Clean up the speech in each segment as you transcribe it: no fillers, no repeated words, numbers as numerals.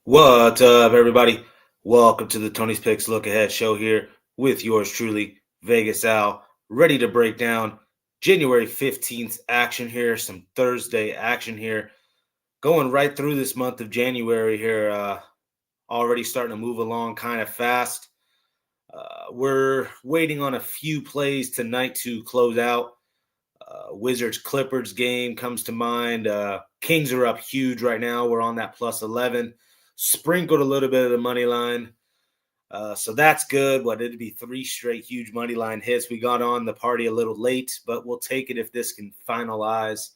What's up, everybody? Welcome to the Tony's Picks Look Ahead show here with yours truly, Vegas Al, ready to break down January 15th action here, some Thursday action here, going right through this month of January here, already starting to move along kind of fast. We're waiting on a few plays tonight to close out. Wizards Clippers game comes to mind. Kings are up huge right now. We're on that plus 11. Sprinkled a little bit of the money line. So that's good. It'd be 3 straight huge money line hits. We got on the party a little late, but we'll take it if this can finalize.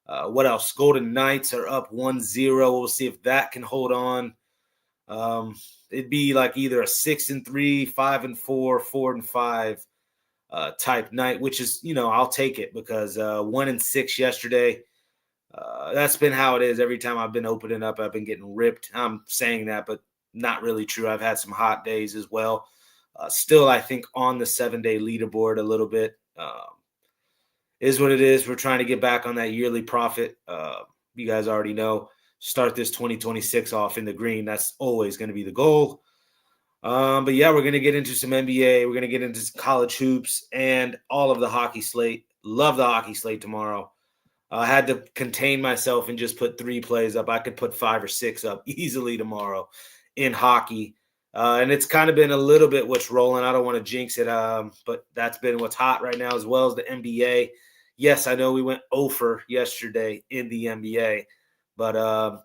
What else? Golden Knights are up 1-0. We'll see if that can hold on. It'd be like either a 6-3, 5-4, 4-5 type night, which is, I'll take it because 1-6 yesterday. That's been how it is. Every time I've been opening up, I've been getting ripped. I'm saying that, but not really true. I've had some hot days as well. Still, I think on the 7-day leaderboard a little bit. Is what it is. We're trying to get back on that yearly profit. You guys already know. Start this 2026 off in the green. That's always going to be the goal. But yeah, we're going to get into some NBA. We're going to get into some college hoops and all of the hockey slate. Love the hockey slate tomorrow. I had to contain myself and just put 3 plays up. I could put 5 or 6 up easily tomorrow in hockey. And it's kind of been a little bit what's rolling. I don't want to jinx it, but that's been what's hot right now, as well as the NBA. Yes, I know we went over yesterday in the NBA, but,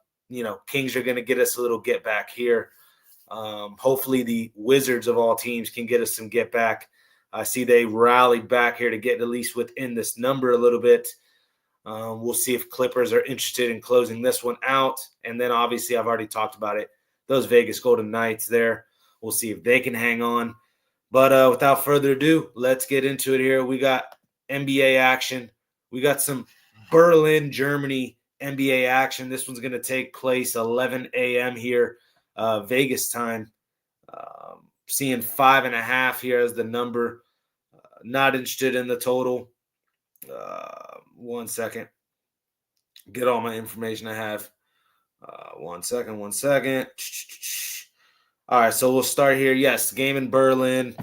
Kings are going to get us a little get back here. Hopefully the Wizards of all teams can get us some get back. I see they rallied back here to get at least within this number a little bit. We'll see if Clippers are interested in closing this one out. And then obviously I've already talked about it. Those Vegas Golden Knights there. We'll see if they can hang on. But without further ado, let's get into it here. We got NBA action. We got some Berlin, Germany NBA action. This one's going to take place 11 a.m. here, Vegas time. Seeing 5.5 here as the number. Not interested in the total. 1 second. Get all my information I have. 1 second. All right, so we'll start here. Yes, game in Berlin.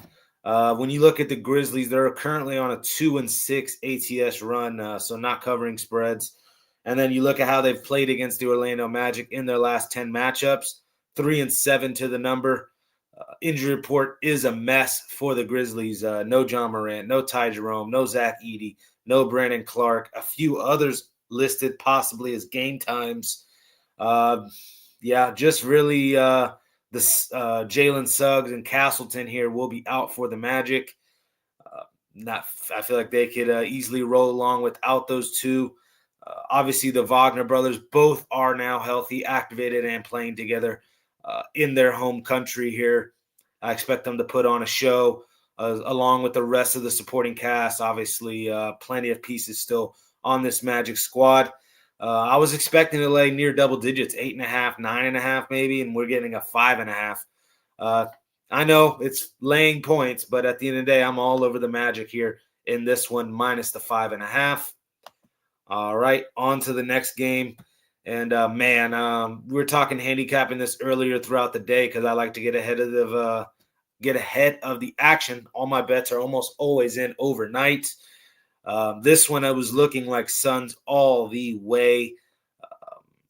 When you look at the Grizzlies, they're currently on a 2-6 ATS run, so not covering spreads. And then you look at how they've played against the Orlando Magic in their last 10 matchups, 3-7 to the number. Injury report is a mess for the Grizzlies. No John Morant, no Ty Jerome, no Zach Edey, no Brandon Clark, a few others listed possibly as game times. Just really Jalen Suggs and Castleton here will be out for the Magic. I feel like they could easily roll along without those two. Obviously, the Wagner brothers both are now healthy, activated, and playing together in their home country here. I expect them to put on a show along with the rest of the supporting cast. Obviously, plenty of pieces still on this Magic squad. I was expecting to lay near double digits, 8.5, 9.5 maybe, and we're getting a 5.5. I know it's laying points, but at the end of the day, I'm all over the Magic here in this one, minus the 5.5. All right, on to the next game. And, we were talking handicapping this earlier throughout the day because I like to get ahead of the action. All my bets are almost always in overnight. This one I was looking like Suns all the way.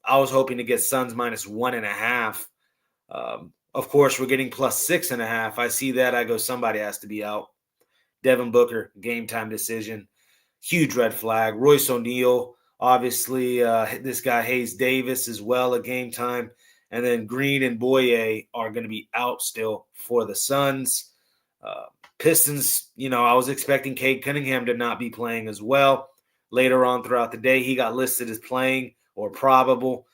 I was hoping to get Suns minus 1.5. Of course, we're getting plus 6.5. I see that. I go, somebody has to be out. Devin Booker, game time decision. Huge red flag. Royce O'Neal, obviously, this guy Hayes Davis as well, a game time. And then Green and Boye are going to be out still for the Suns. Pistons, I was expecting Cade Cunningham to not be playing as well. Later on throughout the day, he got listed as playing or probable.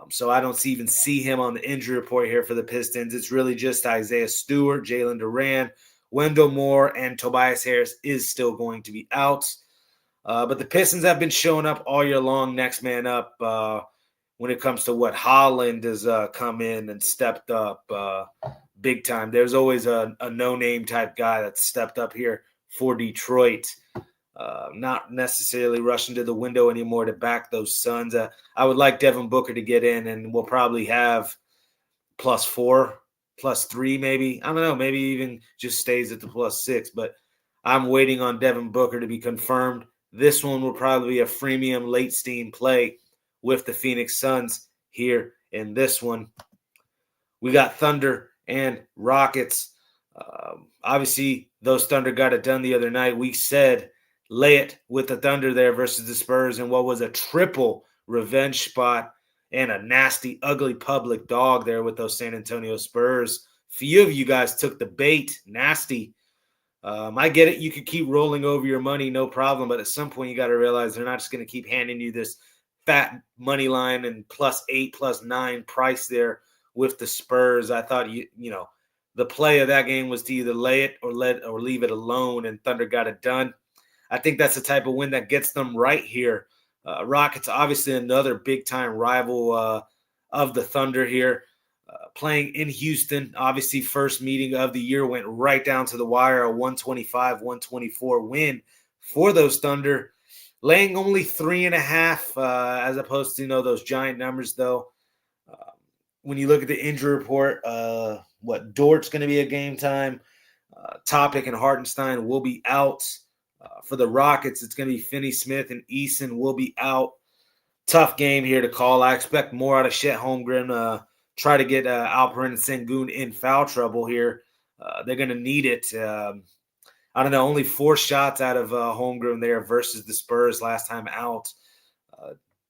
So I don't even see him on the injury report here for the Pistons. It's really just Isaiah Stewart, Jalen Duran, Wendell Moore, and Tobias Harris is still going to be out. But the Pistons have been showing up all year long, next man up. When it comes to what Holland has come in and stepped up big time. There's always a no-name type guy that's stepped up here for Detroit. Not necessarily rushing to the window anymore to back those Suns. I would like Devin Booker to get in, and we'll probably have +4, +3 maybe. I don't know. Maybe even just stays at the +6. But I'm waiting on Devin Booker to be confirmed. This one will probably be a freemium late steam play with the Phoenix Suns here in this one. We got Thunder and Rockets. Obviously, those Thunder got it done the other night. We said lay it with the Thunder there versus the Spurs in what was a triple revenge spot and a nasty, ugly public dog there with those San Antonio Spurs. Few of you guys took the bait. Nasty. I get it. You could keep rolling over your money, no problem. But at some point, you got to realize they're not just going to keep handing you this fat money line and +8, +9 price there with the Spurs. I thought the play of that game was to either lay it or leave it alone, and Thunder got it done. I think that's the type of win that gets them right here. Rockets, obviously another big-time rival of the Thunder here. Playing in Houston, obviously first meeting of the year, went right down to the wire, a 125-124 win for those Thunder. Laying only 3.5 as opposed to, those giant numbers, though. When you look at the injury report, Dort's going to be a game time. Topic and Hartenstein will be out. For the Rockets, it's going to be Finney-Smith and Eason will be out. Tough game here to call. I expect more out of Chet Holmgren. Try to get Alperen and Sengun in foul trouble here. They're going to need it. I don't know, only 4 shots out of Holmgren there versus the Spurs last time out.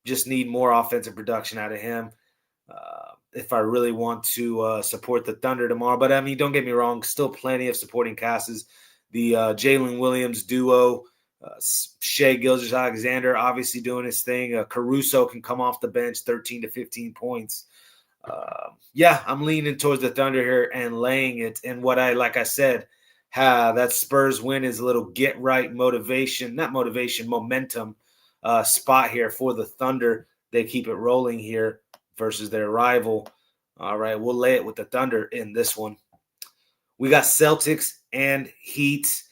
Just need more offensive production out of him if I really want to support the Thunder tomorrow. But, don't get me wrong, still plenty of supporting casts. The Jalen Williams duo, Shai Gilgeous-Alexander obviously doing his thing. Caruso can come off the bench, 13 to 15 points. I'm leaning towards the Thunder here and laying it. And like I said, that Spurs win is a little get-right momentum spot here for the Thunder. They keep it rolling here versus their rival. All right, we'll lay it with the Thunder in this one. We got Celtics and Heat.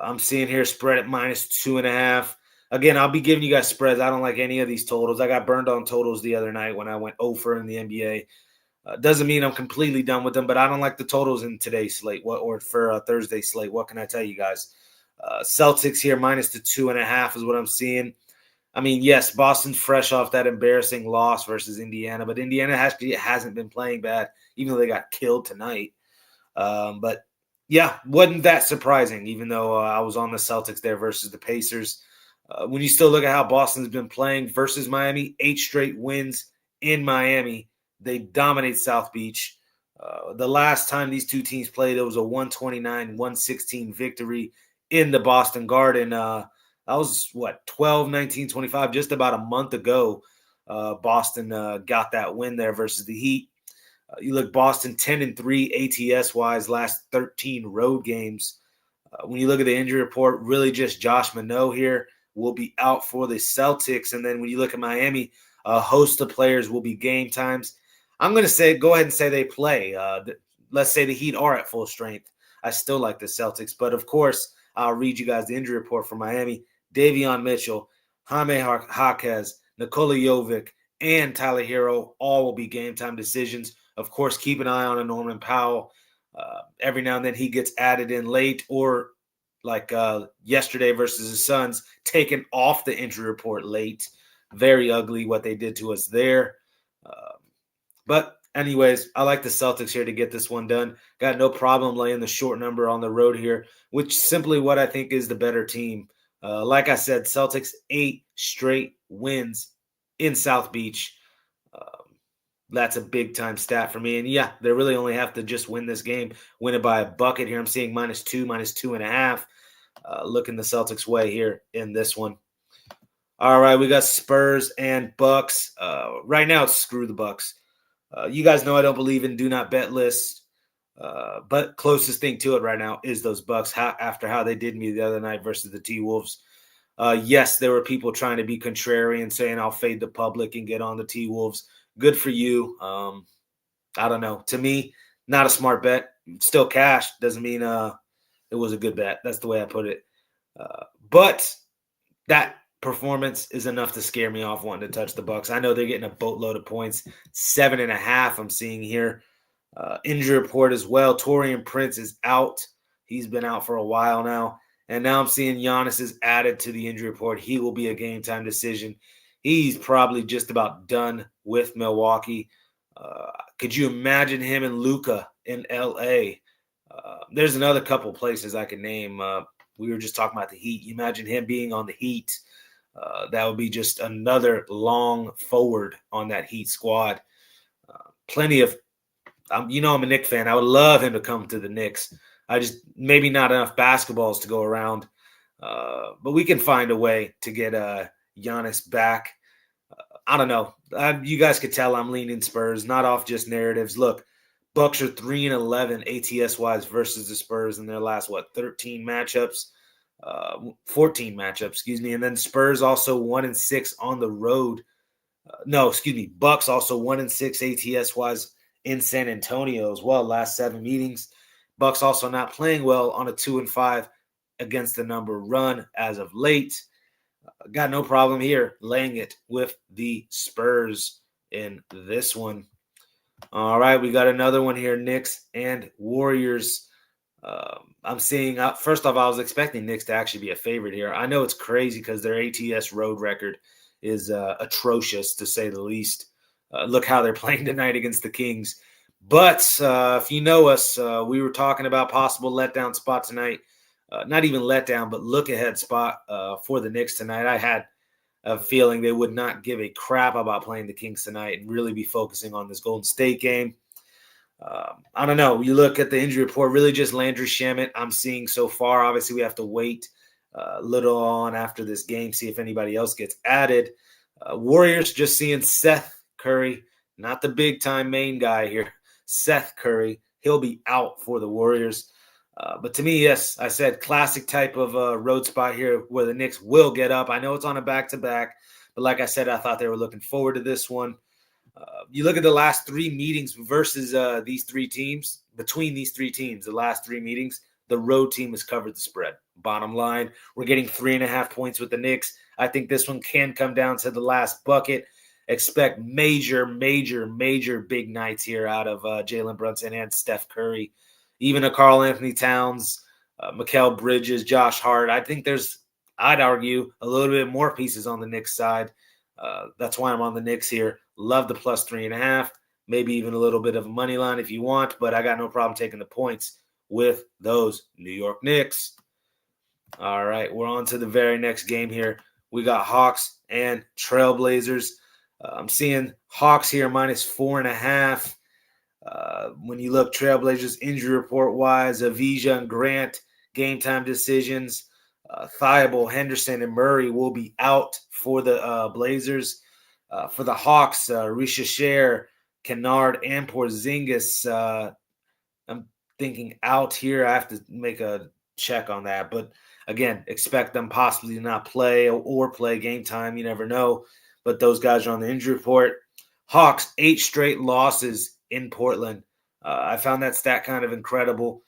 I'm seeing here spread at -2.5. Again, I'll be giving you guys spreads. I don't like any of these totals. I got burned on totals the other night when I went over in the NBA. Doesn't mean I'm completely done with them, but I don't like the totals in today's slate or for Thursday's slate. What can I tell you guys? Celtics here -2.5 is what I'm seeing. Yes, Boston's fresh off that embarrassing loss versus Indiana, but Indiana hasn't been playing bad, even though they got killed tonight. But yeah, wasn't that surprising, even though I was on the Celtics there versus the Pacers. When you still look at how Boston's been playing versus Miami, 8 straight wins in Miami. They dominate South Beach. The last time these two teams played, it was a 129-116 victory in the Boston Garden. That was, 12-19-25, just about a month ago. Boston got that win there versus the Heat. You look, Boston 10-3 ATS-wise, last 13 road games. When you look at the injury report, really just Josh Minot here will be out for the Celtics. And then when you look at Miami, a host of players will be game times. I'm going to go ahead and say they play. Let's say the Heat are at full strength. I still like the Celtics. But, of course, I'll read you guys the injury report for Miami. Davion Mitchell, Jaime Jaquez, Nikola Jovic, and Tyler Hero all will be game time decisions. Of course, keep an eye on a Norman Powell. Every now and then he gets added in late, or like yesterday versus the Suns, taken off the injury report late. Very ugly what they did to us there. But anyways, I like the Celtics here to get this one done. Got no problem laying the short number on the road here, which simply what I think is the better team. Like I said, Celtics 8 straight wins in South Beach. That's a big-time stat for me. And, yeah, they really only have to just win this game, win it by a bucket here. I'm seeing -2, -2.5. Looking the Celtics' way here in this one. All right, we got Spurs and Bucks. Right now, it's screw the Bucks. You guys know I don't believe in do not bet lists, but closest thing to it right now is those Bucks after how they did me the other night versus the T-Wolves. Yes, there were people trying to be contrarian, saying I'll fade the public and get on the T-Wolves. Good for you. I don't know. To me, not a smart bet. Still cash. Doesn't mean it was a good bet. That's the way I put it. But that performance is enough to scare me off wanting to touch the Bucks. I know they're getting a boatload of points. 7.5 I'm seeing here. Injury report as well. Taurean Prince is out. He's been out for a while now. And now I'm seeing Giannis is added to the injury report. He will be a game time decision. He's probably just about done with Milwaukee. Could you imagine him and Luka in LA? There's another couple places I can name. We were just talking about the Heat. You imagine him being on the Heat. That would be just another long forward on that Heat squad. Plenty of I'm a Knicks fan. I would love him to come to the Knicks. I just maybe not enough basketballs to go around, but we can find a way to get Giannis back. I don't know. You guys could tell I'm leaning Spurs, not off just narratives. Look, Bucks are 3-11 ATS wise versus the Spurs in their last 13 matchups, 14 matchups, excuse me, and then Spurs also 1-6 on the road. Bucks also 1-6 ATS wise in San Antonio as well. Last 7 meetings, Bucks also not playing well on a 2-5 against the number run as of late. Got no problem here laying it with the Spurs in this one. All right, we got another one here, Knicks and Warriors. I'm seeing, first off, I was expecting Knicks to actually be a favorite here. I know it's crazy because their ATS road record is atrocious, to say the least. Look how they're playing tonight against the Kings. But if you know us, we were talking about possible letdown spot tonight. Not even letdown, but look-ahead spot for the Knicks tonight. I had a feeling they would not give a crap about playing the Kings tonight and really be focusing on this Golden State game. I don't know. You look at the injury report, really just Landry Shamet I'm seeing so far. Obviously, we have to wait a little on after this game, see if anybody else gets added. Warriors just seeing Seth Curry, not the big-time main guy here. Seth Curry, he'll be out for the Warriors. But to me, yes, I said classic type of road spot here where the Knicks will get up. I know it's on a back-to-back, but like I said, I thought they were looking forward to this one. You look at the last 3 meetings versus these 3 teams, between these 3 teams, the last 3 meetings, the road team has covered the spread. Bottom line, we're getting 3.5 points with the Knicks. I think this one can come down to the last bucket. Expect major big nights here out of Jalen Brunson and Steph Curry. Even a Karl Anthony Towns, Mikal Bridges, Josh Hart. I think I'd argue, a little bit more pieces on the Knicks side. That's why I'm on the Knicks here. Love the plus 3.5, maybe even a little bit of a money line if you want, but I got no problem taking the points with those New York Knicks. All right, we're on to the very next game here. We got Hawks and Trailblazers. I'm seeing Hawks here minus 4.5. When you look Trailblazers injury report-wise, Avija and Grant, game time decisions. Thibault, Henderson, and Murray will be out for the Blazers. For the Hawks, Risha Sher, Kennard, and Porzingis, I'm thinking out here. I have to make a check on that. But again, expect them possibly to not play or play game time. You never know. But those guys are on the injury report. Hawks, 8 straight losses in Portland. I found that stat kind of incredible.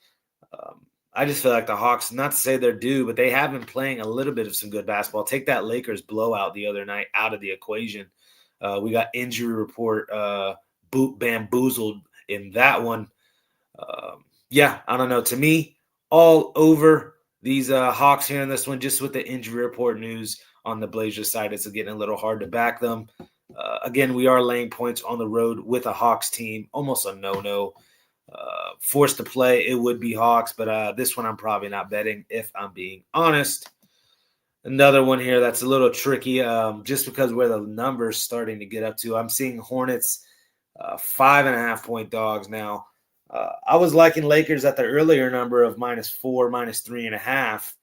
I just feel like the Hawks, not to say they're due, but they have been playing a little bit of some good basketball. Take that Lakers blowout the other night out of the equation. We got injury report bamboozled in that one. I don't know. To me, all over these Hawks here in this one, just with the injury report news on the Blazers side, it's getting a little hard to back them. Again, we are laying points on the road with a Hawks team. Almost a no-no. Forced to play, it would be Hawks, but this one I'm probably not betting if I'm being honest. Another one here that's a little tricky just because where the number's starting to get up to. I'm seeing Hornets 5.5 point dogs now. I was liking Lakers at the earlier number of -4, -3.5.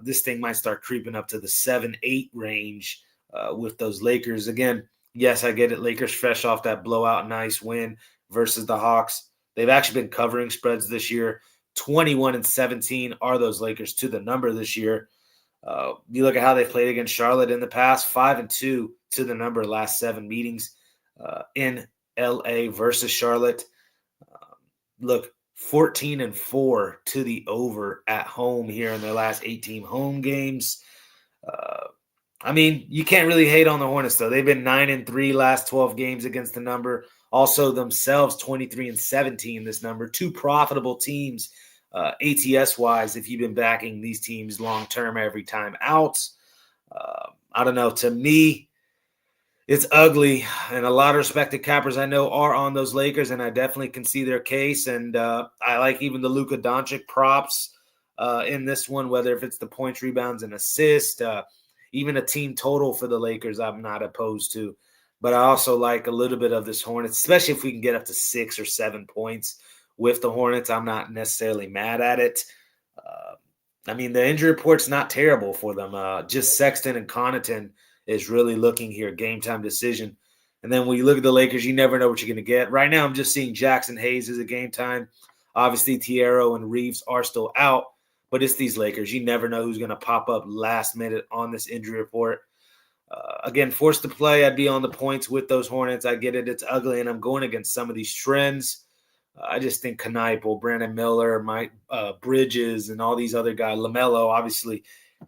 This thing might start creeping up to the 7-8 range with those Lakers. Again, yes, I get it. Lakers fresh off that blowout, nice win versus the Hawks. They've actually been covering spreads this year. 21-17 are those Lakers to the number this year. You look at how they played against Charlotte in the past, 5-2 to the number last 7 meetings in LA versus Charlotte. Look, 14-4 to the over at home here in their last 18 home games. I mean, you can't really hate on the Hornets, though. They've been 9-3 last 12 games against the number. Also, themselves 23-17 this number. Two profitable teams, ATS wise, if you've been backing these teams long term every time out. I don't know. To me, it's ugly, and a lot of respected cappers I know are on those Lakers, and I definitely can see their case. And I like even the Luka Doncic props in this one, whether if it's the points, rebounds, and assists, even a team total for the Lakers, I'm not opposed to. But I also like a little bit of this Hornets, especially if we can get up to 6 or 7 points with the Hornets. I'm not necessarily mad at it. I mean, the injury report's not terrible for them. Just Sexton and Connaughton is really looking here, game time decision. And then when you look at the Lakers, you never know what you're going to get. Right now, I'm just seeing Jackson Hayes as a game time. Obviously, Thiero and Reeves are still out, but it's these Lakers. You never know who's going to pop up last minute on this injury report. Again, forced to play, I'd be on the points with those Hornets. I get it. It's ugly, and I'm going against some of these trends. I just think Knipe, Brandon Miller, Mike Bridges, and all these other guys, LaMelo, obviously,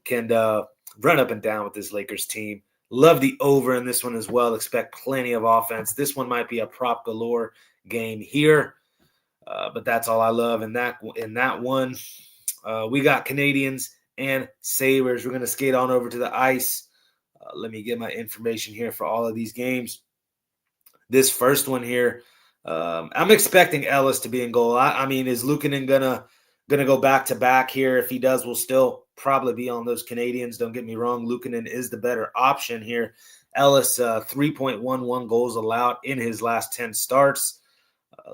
can run up and down with this Lakers team. Love the over in this one as well. Expect plenty of offense. This one might be a prop galore game here, but that's all I love in that one. We got Canadians and Sabres. We're going to skate on over to the ice. Let me get my information here for all of these games. This first one here, I'm expecting Ellis to be in goal. I mean, is Luukkonen gonna go back to back here? If he does, we'll still probably be on those Canadians. Don't get me wrong. Luukkonen is the better option here. Ellis, 3.11 goals allowed in his last 10 starts.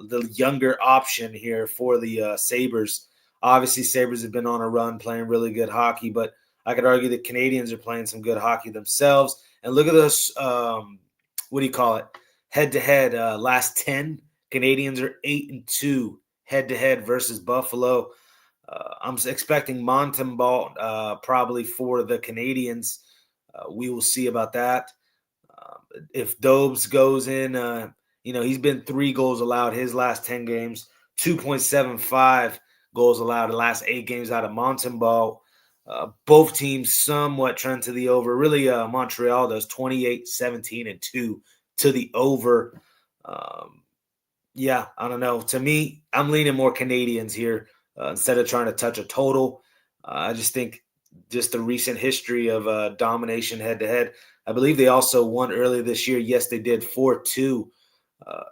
The younger option here for the Sabres. Obviously, Sabres have been on a run, playing really good hockey, but I could argue the Canadians are playing some good hockey themselves. And look at this, head-to-head, last 10. Canadians are 8-2 head-to-head versus Buffalo. I'm expecting Montembeault probably for the Canadians. We will see about that. If Dobes goes in, he's been 3 goals allowed his last 10 games, 2.75 goals allowed the last 8 games out of Montembeault. Both teams somewhat trend to the over. Really, Montreal does 28-17-2 to the over. I don't know. To me, I'm leaning more Canadians here instead of trying to touch a total. I just think just the recent history of domination head-to-head. I believe they also won earlier this year. Yes, they did 4-2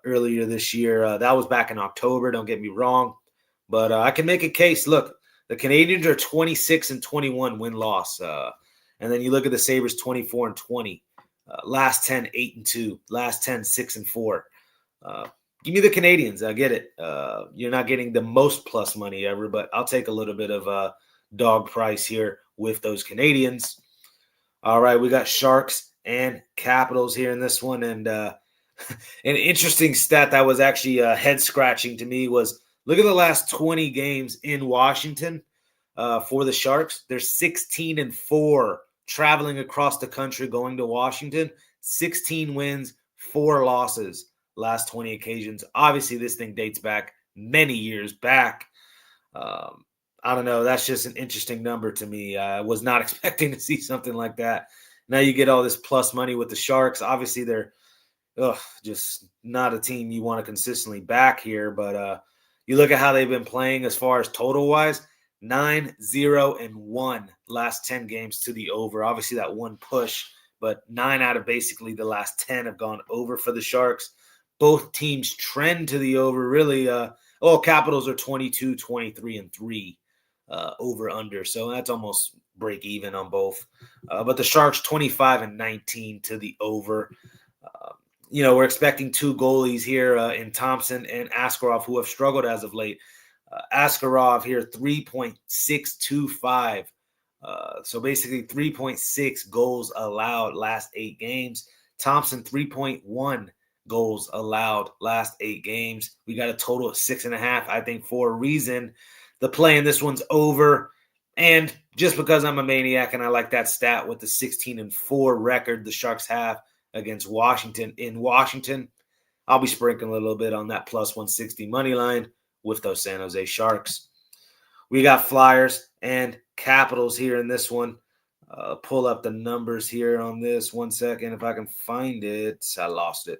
earlier this year. That was back in October. Don't get me wrong. But I can make a case. Look, the Canadians are 26-21 win-loss. And then you look at the Sabres, 24-20. Last 10, 8-2. Last 10, 6-4. Give me the Canadians. I get it. You're not getting the most plus money ever, but I'll take a little bit of a dog price here with those Canadians. All right, we got Sharks and Capitals here in this one. And an interesting stat that was actually head-scratching to me was look at the last 20 games in Washington for the Sharks. They're 16-4 traveling across the country going to Washington. 16 wins, 4 losses last 20 occasions. Obviously, this thing dates back many years back. I don't know. That's just an interesting number to me. I was not expecting to see something like that. Now you get all this plus money with the Sharks. Obviously, they're just not a team you want to consistently back here. But you look at how they've been playing as far as total-wise, 9-0-1 last 10 games to the over. Obviously, that one push, but 9 out of basically the last 10 have gone over for the Sharks. Both teams trend to the over. Really, Capitals are 22-23-3 over-under. So that's almost break even on both. But the Sharks 25-19 to the over. We're expecting 2 goalies here in Thompson and Askarov, who have struggled as of late. Askarov here, 3.625. So basically 3.6 goals allowed last 8 games. Thompson, 3.1 goals allowed last 8 games. We got a total of 6.5, I think, for a reason. The play in this one's over. And just because I'm a maniac and I like that stat with the 16-4 record the Sharks have against Washington in Washington, I'll be sprinkling a little bit on that plus 160 money line with those San Jose Sharks. We got Flyers and Capitals here in this one. Pull up the numbers here on this. 1 second, if I can find it. I lost it.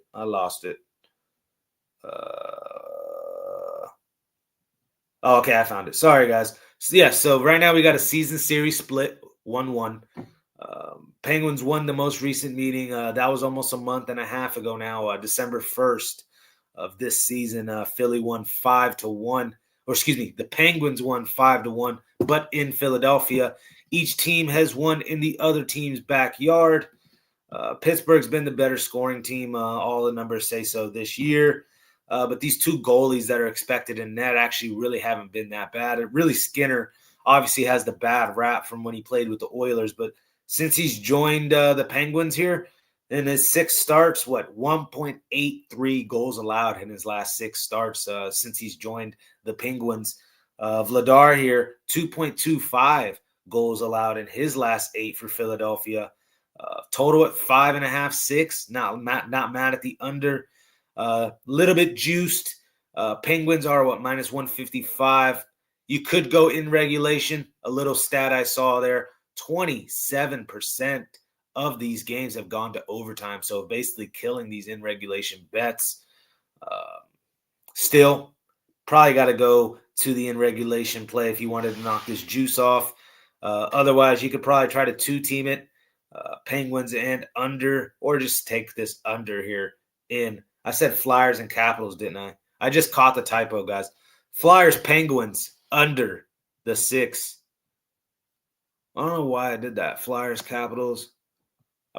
Okay, I found it. Sorry, guys. So right now we got a season series split, 1-1. Penguins won the most recent meeting. That was almost a month and a half ago now, December 1st of this season. Philly won 5-1. Or excuse me, the Penguins won 5-1, but in Philadelphia. Each team has won in the other team's backyard. Pittsburgh's been the better scoring team. All the numbers say so this year. But these two goalies that are expected in net actually really haven't been that bad. Really, Skinner obviously has the bad rap from when he played with the Oilers. But since he's joined the Penguins here, in his 6 starts, 1.83 goals allowed in his last 6 starts since he's joined the Penguins. Vladar here, 2.25 goals allowed in his last 8 for Philadelphia. Total at 5.5, 6. Not mad at the under. Little bit juiced. Penguins are minus 155. You could go in regulation. A little stat I saw there: 27% of these games have gone to overtime. So basically killing these in regulation bets. Still, probably got to go to the in regulation play if you wanted to knock this juice off. Otherwise, you could probably try to 2-team it. Penguins and under, or just take this under here in. I said Flyers and Capitals, didn't I? I just caught the typo, guys. Flyers, Penguins, under the 6. I don't know why I did that. Flyers, Capitals.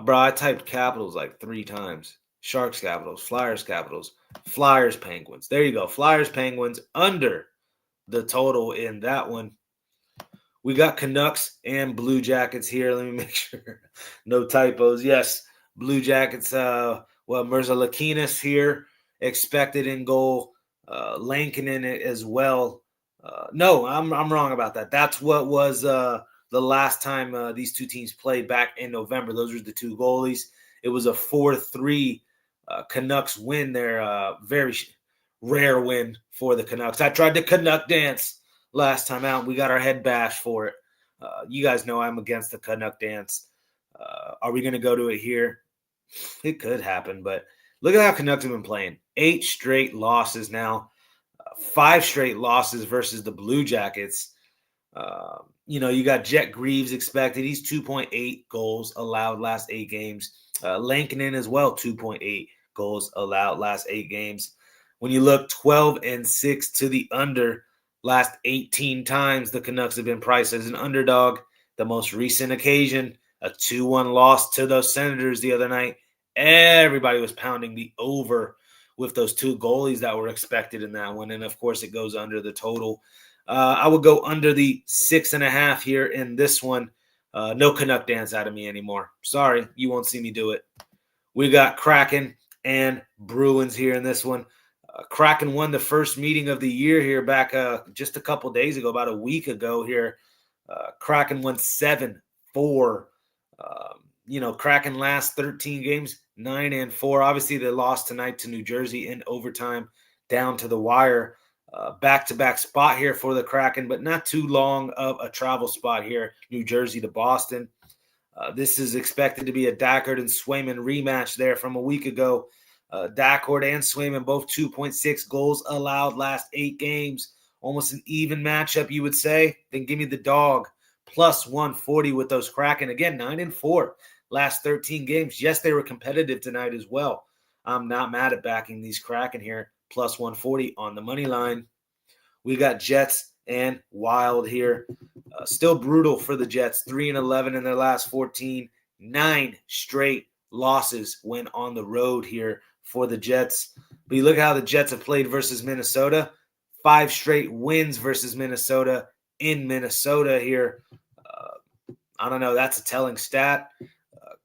Bro, I typed Capitals like 3 times. Sharks, Capitals. Flyers, Capitals. Flyers, Penguins. There you go. Flyers, Penguins, under the total in that one. We got Canucks and Blue Jackets here. Let me make sure. No typos. Yes, Blue Jackets. Merzlikins here, expected in goal. Lankinen as well. No, I'm wrong about that. That's what was the last time these two teams played back in November. Those were the 2 goalies. It was a 4-3 Canucks win there. Very rare win for the Canucks. I tried the Canuck dance last time out. We got our head bashed for it. You guys know I'm against the Canuck dance. Are we going to go to it here? It could happen, but look at how Canucks have been playing. 8 straight losses now. 5 straight losses versus the Blue Jackets. You got Jet Greaves expected. He's 2.8 goals allowed last 8 games. Lankinen as well, 2.8 goals allowed last 8 games. When you look 12-6 to the under, last 18 times the Canucks have been priced as an underdog. The most recent occasion, a 2-1 loss to those Senators the other night. Everybody was pounding the over with those 2 goalies that were expected in that one. And, of course, it goes under the total. I would go under the 6.5 here in this one. No Canuck dance out of me anymore. Sorry, you won't see me do it. We got Kraken and Bruins here in this one. Kraken won the first meeting of the year here back just a couple days ago, about a week ago here. Kraken won 7-4. Kraken last 13 games, 9-4. Obviously, they lost tonight to New Jersey in overtime, down to the wire. Back-to-back spot here for the Kraken, but not too long of a travel spot here, New Jersey to Boston. This is expected to be a Dackert and Swayman rematch there from a week ago. Dackert and Swayman both 2.6 goals allowed last 8 games. Almost an even matchup, you would say. Then give me the dog. Plus 140 with those Kraken. Again, 9-4 last 13 games. Yes, they were competitive tonight as well. I'm not mad at backing these Kraken here. Plus 140 on the money line. We got Jets and Wild here. Still brutal for the Jets. 3-11 in their last 14. 9 straight losses when on the road here for the Jets. But you look how the Jets have played versus Minnesota. 5 straight wins versus Minnesota in Minnesota here. I don't know. That's a telling stat.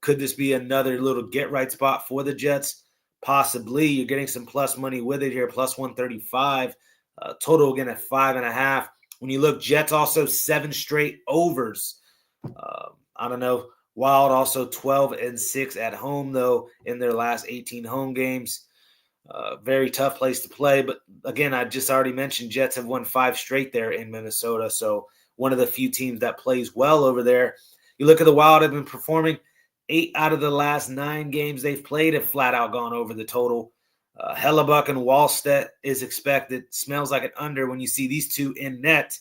Could this be another little get-right spot for the Jets? Possibly. You're getting some plus money with it here, plus 135. Total again at 5.5. When you look, Jets also 7 straight overs. I don't know. Wild also 12-6 at home, though, in their last 18 home games. Very tough place to play. But, again, I just already mentioned Jets have won 5 straight there in Minnesota. So, one of the few teams that plays well over there. You look at the Wild have been performing. 8 out of the last 9 games they've played have flat out gone over the total. Hellebuck and Wallstedt is expected. Smells like an under when you see these two in net.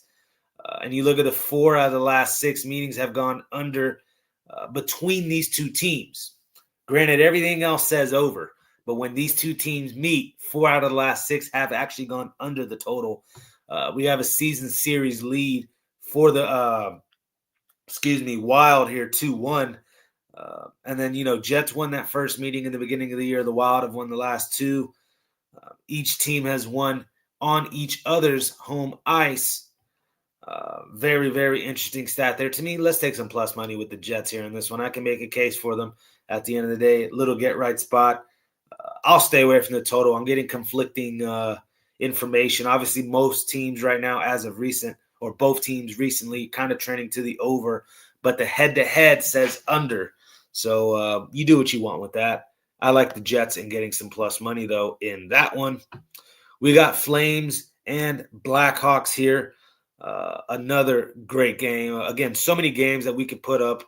And you look at the 4 out of the last 6 meetings have gone under between these two teams. Granted, everything else says over. But when these two teams meet, 4 out of the last 6 have actually gone under the total. We have a season series lead for the Wild here, 2-1. And then, Jets won that first meeting in the beginning of the year. The Wild have won the last 2. Each team has won on each other's home ice. Very, very interesting stat there. To me, let's take some plus money with the Jets here in this one. I can make a case for them at the end of the day. Little get-right spot. I'll stay away from the total. I'm getting conflicting information. Obviously, most teams right now, as of recent, or both teams recently, kind of trending to the over. But the head-to-head says under. So you do what you want with that. I like the Jets and getting some plus money, though, in that one. We got Flames and Blackhawks here. Another great game. Again, so many games that we could put up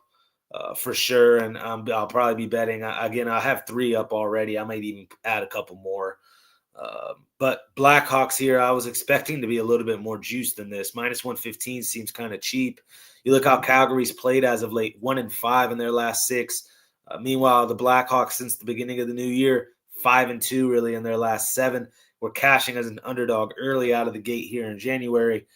for sure, and I'll probably be betting. Again, I have 3 up already. I might even add a couple more. But Blackhawks here, I was expecting to be a little bit more juiced than this. -115 seems kind of cheap. You look how Calgary's played as of late, 1-5 in their last 6. Meanwhile, the Blackhawks, since the beginning of the new year, 5-2 really in their last 7. We're cashing as an underdog early out of the gate here in January.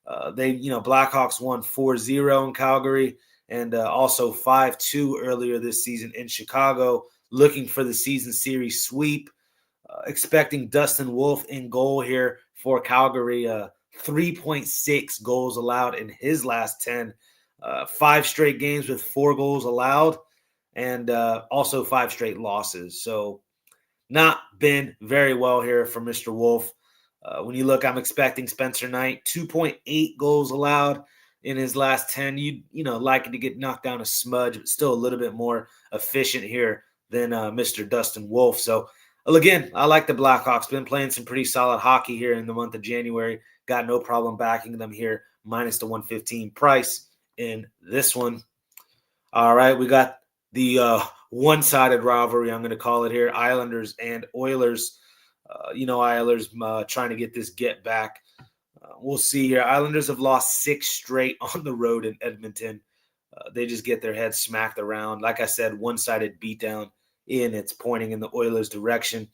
Blackhawks won 4-0 in Calgary and also 5-2 earlier this season in Chicago, looking for the season series sweep. Expecting Dustin Wolf in goal here for Calgary. 3.6 goals allowed in his last 10. 5 straight games with 4 goals allowed and also 5 straight losses. So not been very well here for Mr. Wolf. When you look, I'm expecting Spencer Knight, 2.8 goals allowed in his last 10. Likely to get knocked down a smudge, but still a little bit more efficient here than Mr. Dustin Wolf. So, again, I like the Blackhawks. Been playing some pretty solid hockey here in the month of January. Got no problem backing them here, minus the 115 price in this one. All right, we got the one-sided rivalry, I'm going to call it here, Islanders and Oilers. Islanders trying to get this get back. We'll see here. Islanders have lost 6 straight on the road in Edmonton. They just get their heads smacked around. Like I said, one-sided beatdown in. It's pointing in the Oilers' direction.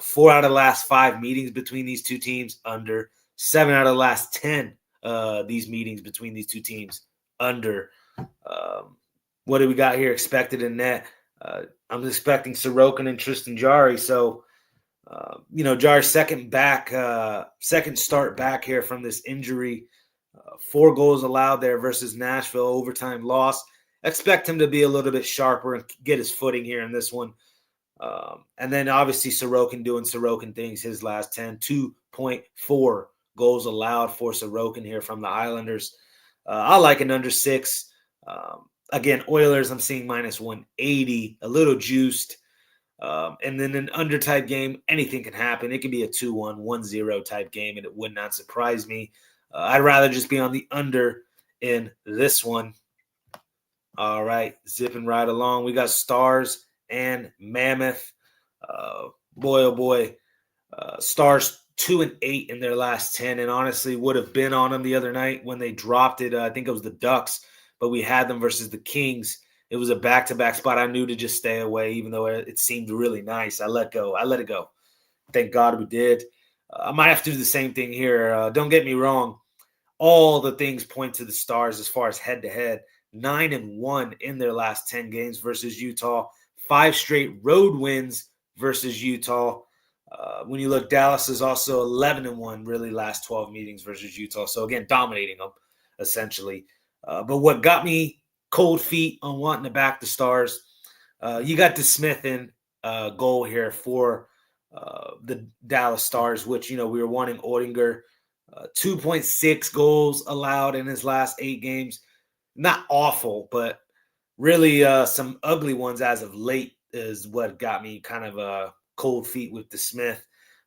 4 out of the last 5 meetings between these two teams, under. 7 out of the last 10 these meetings between these two teams, under. What do we got here expected in net? I'm expecting Sorokin and Tristan Jarry. So, Jarry's second start back here from this injury. 4 goals allowed there versus Nashville, overtime loss. Expect him to be a little bit sharper and get his footing here in this one. And then obviously Sorokin doing Sorokin things, his last 10, 2.4 goals allowed for Sorokin here from the Islanders. I like an under 6. Again, Oilers, I'm seeing minus 180, a little juiced. And then an under type game, anything can happen. It could be a 2-1, 1-0 type game, and it would not surprise me. I'd rather just be on the under in this one. All right, zipping right along. We got Stars and Mammoth. Boy, oh boy. Stars 2-8 in their last 10, and honestly would have been on them the other night when they dropped it. I think it was the Ducks, but we had them versus the Kings. It was a back-to-back spot. I knew to just stay away, even though it seemed really nice. I let it go. Thank God we did. I might have to do the same thing here. Don't get me wrong. All the things point to the Stars as far as head-to-head. 9-1 in their last 10 games versus Utah. 5 straight road wins versus Utah. When you look, Dallas is also 11-1, really last 12 meetings versus Utah. So, again, dominating them, essentially. But what got me cold feet on wanting to back the Stars, you got DeSmith in goal here for the Dallas Stars, which, we were wanting Oettinger. 2.6 goals allowed in his last 8 games. Not awful, but really some ugly ones as of late is what got me kind of cold feet with DeSmith.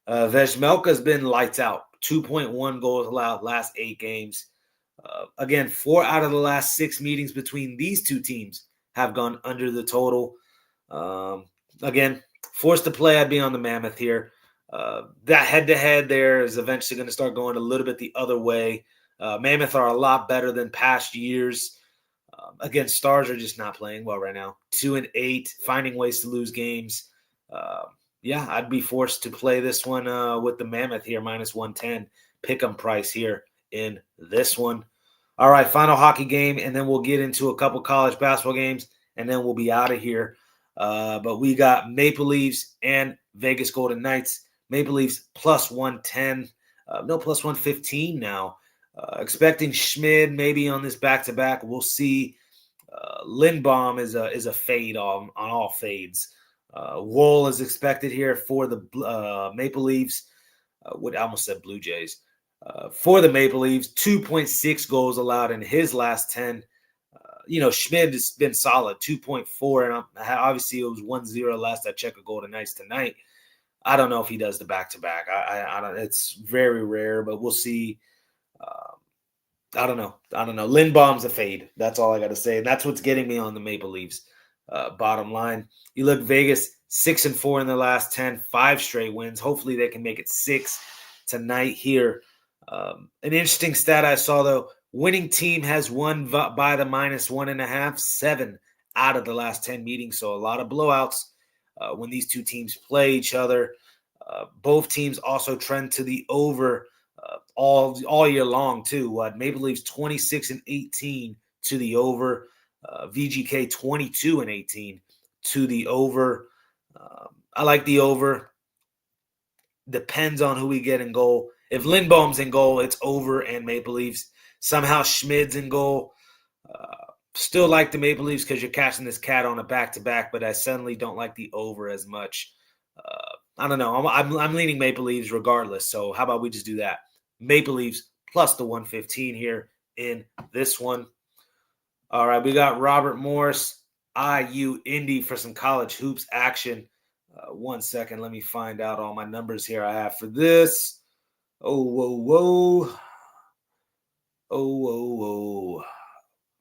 Vejmelka's been lights out. 2.1 goals allowed last 8 games. Again, 4 out of the last 6 meetings between these two teams have gone under the total. Again, forced to play, I'd be on the Mammoth here. That head-to-head there is eventually going to start going a little bit the other way. Mammoth are a lot better than past years. Again, Stars are just not playing well right now. 2-8, finding ways to lose games. Yeah, I'd be forced to play this one with the Mammoth here, minus 110. Pick 'em price here in this one. All right, final hockey game, and then we'll get into a couple college basketball games, and then we'll be out of here. But we got Maple Leafs and Vegas Golden Knights. Maple Leafs plus 110. No, plus 115 now. Expecting Schmid maybe on this back-to-back. We'll see. Lindbaum is a fade on all fades. Wool is expected here for the Maple Leafs. I almost said Blue Jays. For the Maple Leafs, 2.6 goals allowed in his last 10. Schmid has been solid, 2.4, and obviously it was 1-0 last I checked a Golden Knights tonight. I don't know if he does the back-to-back. I don't. It's very rare, but we'll see. I don't know. Lindbaum's a fade. That's all I got to say. And that's what's getting me on the Maple Leafs. Bottom line, you look Vegas 6-4 in their last 10, 5 straight wins. Hopefully they can make it 6 tonight here. An interesting stat I saw though: winning team has won by the minus 1.5, 7 out of the last 10 meetings. So a lot of blowouts when these two teams play each other. Both teams also trend to the over all year long too. Maple Leafs 26-18 to the over. VGK 22-18 to the over. I like the over. Depends on who we get in goal. If Lindbaum's in goal, it's over and Maple Leafs. Somehow Schmid's in goal. Still like the Maple Leafs because you're catching this cat on a back-to-back, but I suddenly don't like the over as much. I don't know. I'm leaning Maple Leafs regardless. So how about we just do that? Maple Leafs plus the 115 here in this one. All right, we got Robert Morris, IU Indy for some college hoops action. 1 second, let me find out all my numbers here I have for this.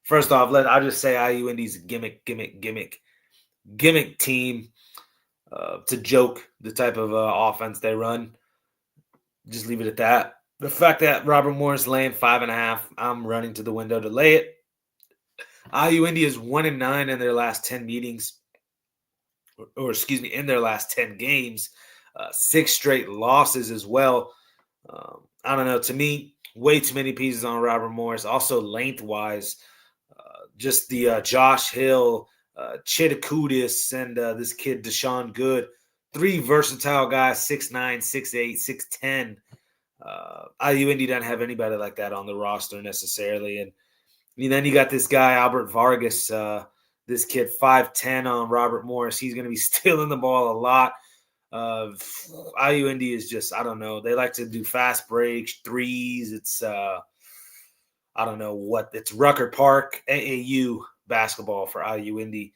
First off, I'll just say IU Indy's a gimmick team. It's a joke, the type of offense they run. Just leave it at that. The fact that Robert Morris laying 5.5, I'm running to the window to lay it. IU Indy is 1-9 in their last 10 meetings, in their last 10 games. 6 straight losses as well. I don't know. To me, way too many pieces on Robert Morris. Also lengthwise, just the Josh Hill, Chitakudis, and this kid Deshaun Good. 3 versatile guys, 6'9", 6'8", 6'10". IU Indy doesn't have anybody like that on the roster necessarily. And then you got this guy, Albert Vargas, this kid 5'10" on Robert Morris. He's going to be stealing the ball a lot. IU Indy is just, I don't know. They like to do fast breaks, threes. It's, I don't know what. It's Rucker Park, AAU basketball for IU Indy.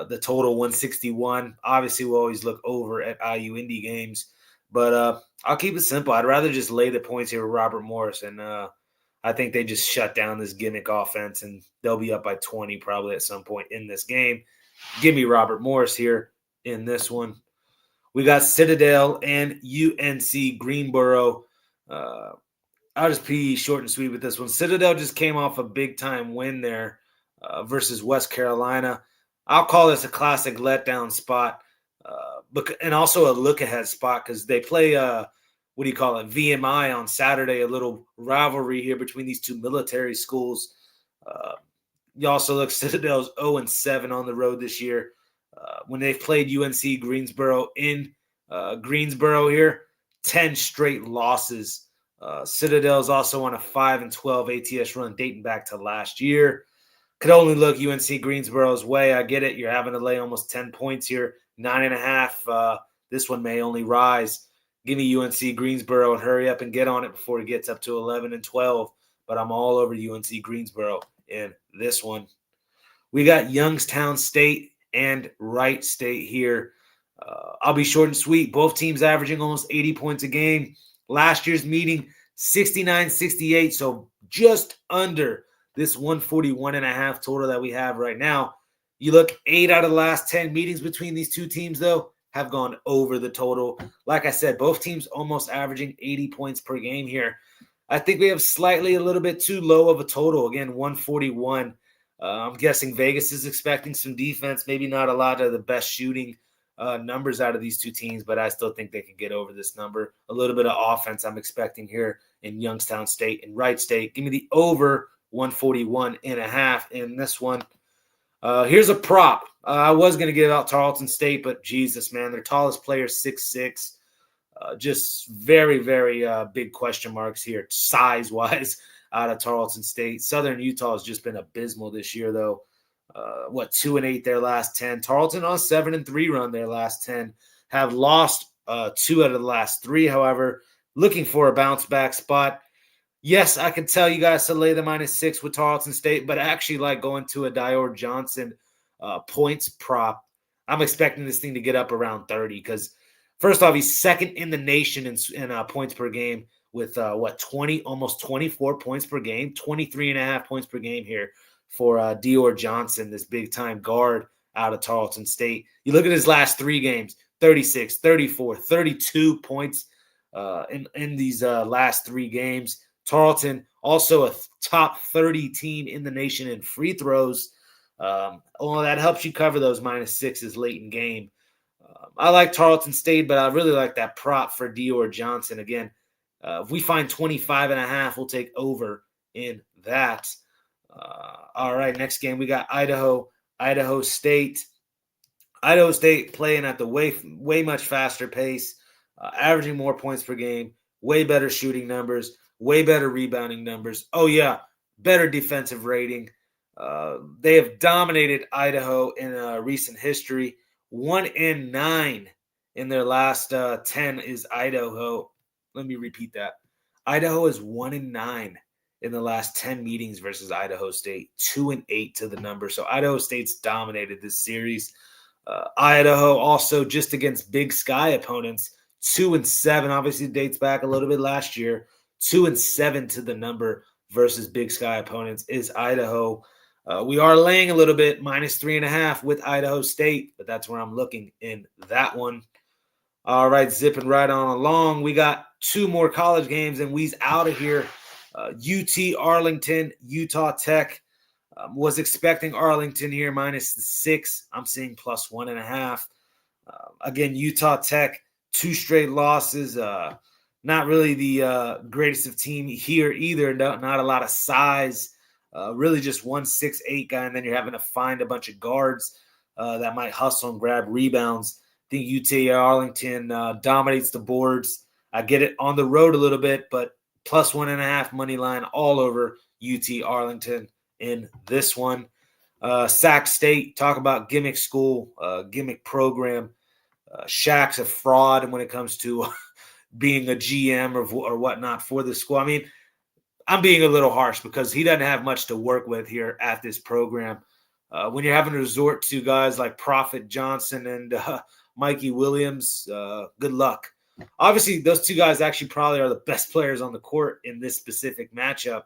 The total 161. Obviously, we'll always look over at IU Indy games. But I'll keep it simple. I'd rather just lay the points here with Robert Morris. And I think they just shut down this gimmick offense, and they'll be up by 20 probably at some point in this game. Give me Robert Morris here in this one. We got Citadel and UNC Greensboro. I'll just be short and sweet with this one. Citadel just came off a big-time win there versus West Carolina. I'll call this a classic letdown spot, and also a look-ahead spot because they play, VMI on Saturday, a little rivalry here between these two military schools. You also look, Citadel's 0-7 on the road this year. When they've played UNC Greensboro in Greensboro here, 10 straight losses. Citadel's also on a 5-12 ATS run dating back to last year. Could only look UNC Greensboro's way. I get it. You're having to lay almost 10 points here, 9.5. This one may only rise. Give me UNC Greensboro and hurry up and get on it before it gets up to 11-12. But I'm all over UNC Greensboro in this one. We got Youngstown State and Wright State here. I'll be short and sweet. Both teams averaging almost 80 points a game. Last year's meeting, 69-68. So just under this 141.5 total that we have right now. You look 8 out of the last 10 meetings between these two teams, though, have gone over the total. Like I said, both teams almost averaging 80 points per game here. I think we have slightly a little bit too low of a total. Again, 141. I'm guessing Vegas is expecting some defense, maybe not a lot of the best shooting numbers out of these two teams, but I still think they can get over this number. A little bit of offense I'm expecting here in Youngstown State and Wright State. Give me the over 141.5 in this one. Here's a prop. I was going to give out Tarleton State, but Jesus, man, their tallest player is 6'6". Just very, very big question marks here, size-wise, out of Tarleton State. Southern Utah has just been abysmal this year, though. 2-8 their last 10. Tarleton on 7-3 run their last 10. Have lost 2 out of the last 3, however. Looking for a bounce-back spot. Yes, I can tell you guys to lay the -6 with Tarleton State, but I actually like going to a Dior Johnson points prop. I'm expecting this thing to get up around 30 because, first off, he's second in the nation in points per game with, 20, almost 24 points per game, 23.5 points per game here for Dior Johnson, this big-time guard out of Tarleton State. You look at his last 3 games, 36, 34, 32 points in these last 3 games. Tarleton, also a top 30 team in the nation in free throws. That helps you cover those -6s late in game. I like Tarleton State, but I really like that prop for Dior Johnson. Again, if we find 25.5, we'll take over in that. All right, next game, we got Idaho State. Idaho State playing at the way much faster pace, averaging more points per game, way better shooting numbers, way better rebounding numbers. Oh, yeah, better defensive rating. They have dominated Idaho in recent history. 1-9 in their last 10 is Idaho. Let me repeat that. Idaho is 1-9 in the last 10 meetings versus Idaho State. 2-8 to the number. So Idaho State's dominated this series. Idaho also just against Big Sky opponents. 2-7. Obviously dates back a little bit last year. 2-7 to the number versus Big Sky opponents is Idaho. We are laying a little bit, -3.5 with Idaho State, but that's where I'm looking in that one. All right, zipping right on along. We got 2 more college games, and we's out of here. UT Arlington, Utah Tech. Was expecting Arlington here -6. I'm seeing +1.5. Again, Utah Tech, 2 straight losses. Not really the greatest of team here either. Not a lot of size. Really just 1 6'8" guy, and then you're having to find a bunch of guards that might hustle and grab rebounds. I think UT Arlington dominates the boards. I get it on the road a little bit, but +1.5 money line all over UT Arlington in this one. Sac State, talk about gimmick school, gimmick program. Shaq's a fraud when it comes to being a GM or whatnot for the school. I mean, I'm being a little harsh because he doesn't have much to work with here at this program. When you're having to resort to guys like Prophet Johnson and Mikey Williams, good luck. Obviously, those 2 guys actually probably are the best players on the court in this specific matchup.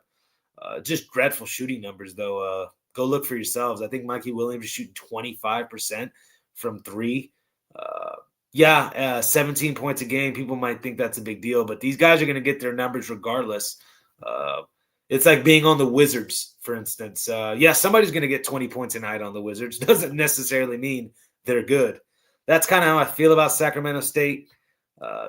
Just dreadful shooting numbers, though. Go look for yourselves. I think Mikey Williams is shooting 25% from 3. 17 points a game. People might think that's a big deal, but these guys are going to get their numbers regardless. It's like being on the Wizards, for instance. Somebody's going to get 20 points a night on the Wizards. Doesn't necessarily mean they're good. That's kind of how I feel about Sacramento State.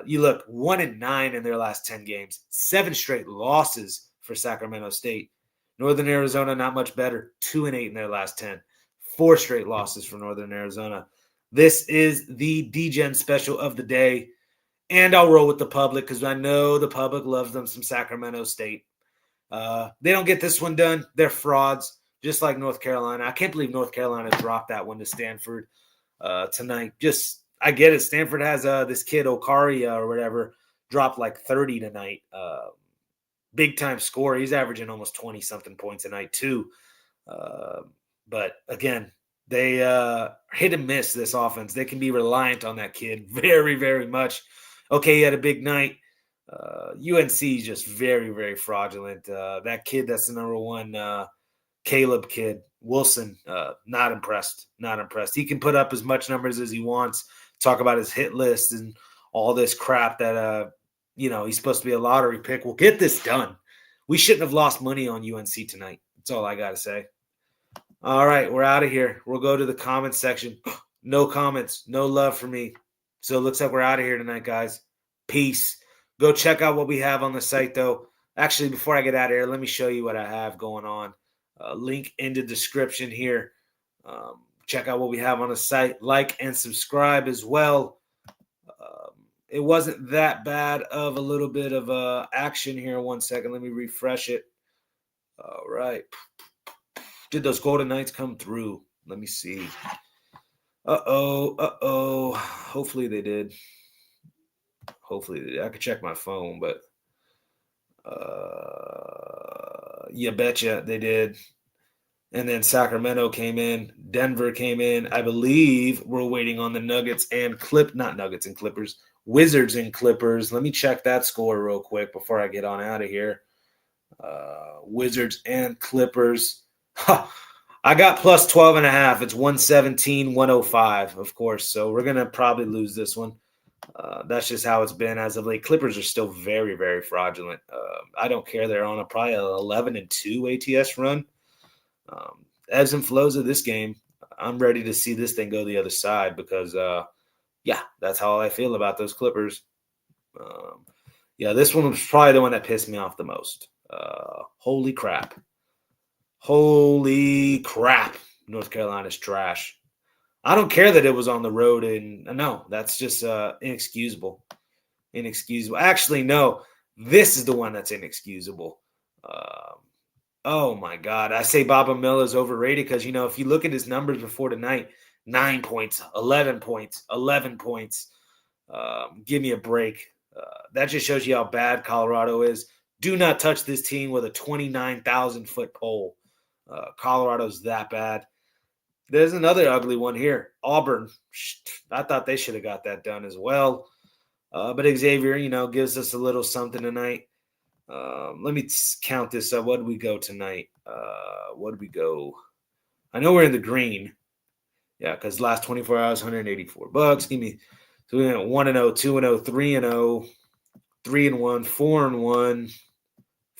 You look 1-9 in their last 10 games, 7 straight losses for Sacramento State. Northern Arizona, not much better, 2-8 in their last 10, 4 straight losses for Northern Arizona. This is the D-Gen special of the day, and I'll roll with the public because I know the public loves them some Sacramento State. They don't get this one done. They're frauds, just like North Carolina. I can't believe North Carolina dropped that one to Stanford tonight. I get it. Stanford has this kid, Okari or whatever, dropped like 30 tonight. Big-time scorer. He's averaging almost 20-something points a night too. But, again, they hit and miss this offense. They can be reliant on that kid very, very much. Okay, he had a big night. UNC is just very, very fraudulent. That kid that's the number one, Caleb kid, Wilson, not impressed. Not impressed. He can put up as much numbers as he wants, talk about his hit list and all this crap that, he's supposed to be a lottery pick. We'll get this done. We shouldn't have lost money on UNC tonight. That's all I got to say. All right, we're out of here. We'll go to the comments section. No comments, no love for me. So it looks like we're out of here tonight, guys. Peace. Go check out what we have on the site, though. Actually, before I get out of here, let me show you what I have going on. Link in the description here. Check out what we have on the site. Like and subscribe as well. It wasn't that bad of a little bit of action here. 1 second. Let me refresh it. All right. Did those Golden Knights come through? Let me see. Uh-oh. Hopefully they did. I could check my phone, but you betcha they did. And then Sacramento came in. Denver came in. I believe we're waiting on the Nuggets and not Nuggets and Clippers. Wizards and Clippers. Let me check that score real quick before I get on out of here. Wizards and Clippers. I got plus 12.5. It's 117-105, of course. So we're going to probably lose this one. That's just how it's been as of late. Clippers are still very, very fraudulent. I don't care. They're on probably an 11-2 ATS run. Ebbs and flows of this game. I'm ready to see this thing go the other side because, that's how I feel about those Clippers. This one was probably the one that pissed me off the most. Holy crap. North Carolina's trash. I don't care that it was on the road. And no, that's just inexcusable. Actually, no, this is the one that's inexcusable. Oh, my God. I say Baba Miller is overrated because, if you look at his numbers before tonight, 9 points, 11 points, 11 points. Give me a break. That just shows you how bad Colorado is. Do not touch this team with a 29,000-foot pole. Colorado's that bad. There's another ugly one here. Auburn. I thought they should have got that done as well. But Xavier, gives us a little something tonight. Let me count this up. What did we go tonight? What did we go? I know we're in the green. Yeah, because last 24 hours, $184. Give me. So we went 1-0, 2-0, 3-0, 3-1, 4-1,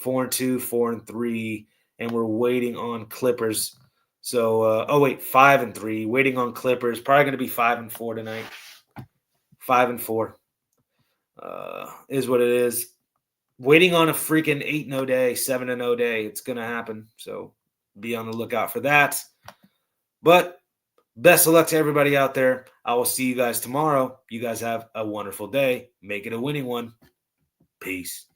4-2, 4-3, and we're waiting on Clippers. So, 5-3, waiting on Clippers. Probably going to be 5-4 tonight. 5-4 is what it is. Waiting on a freaking 8-0 day, 7-0 day. It's going to happen. So be on the lookout for that. But best of luck to everybody out there. I will see you guys tomorrow. You guys have a wonderful day. Make it a winning one. Peace.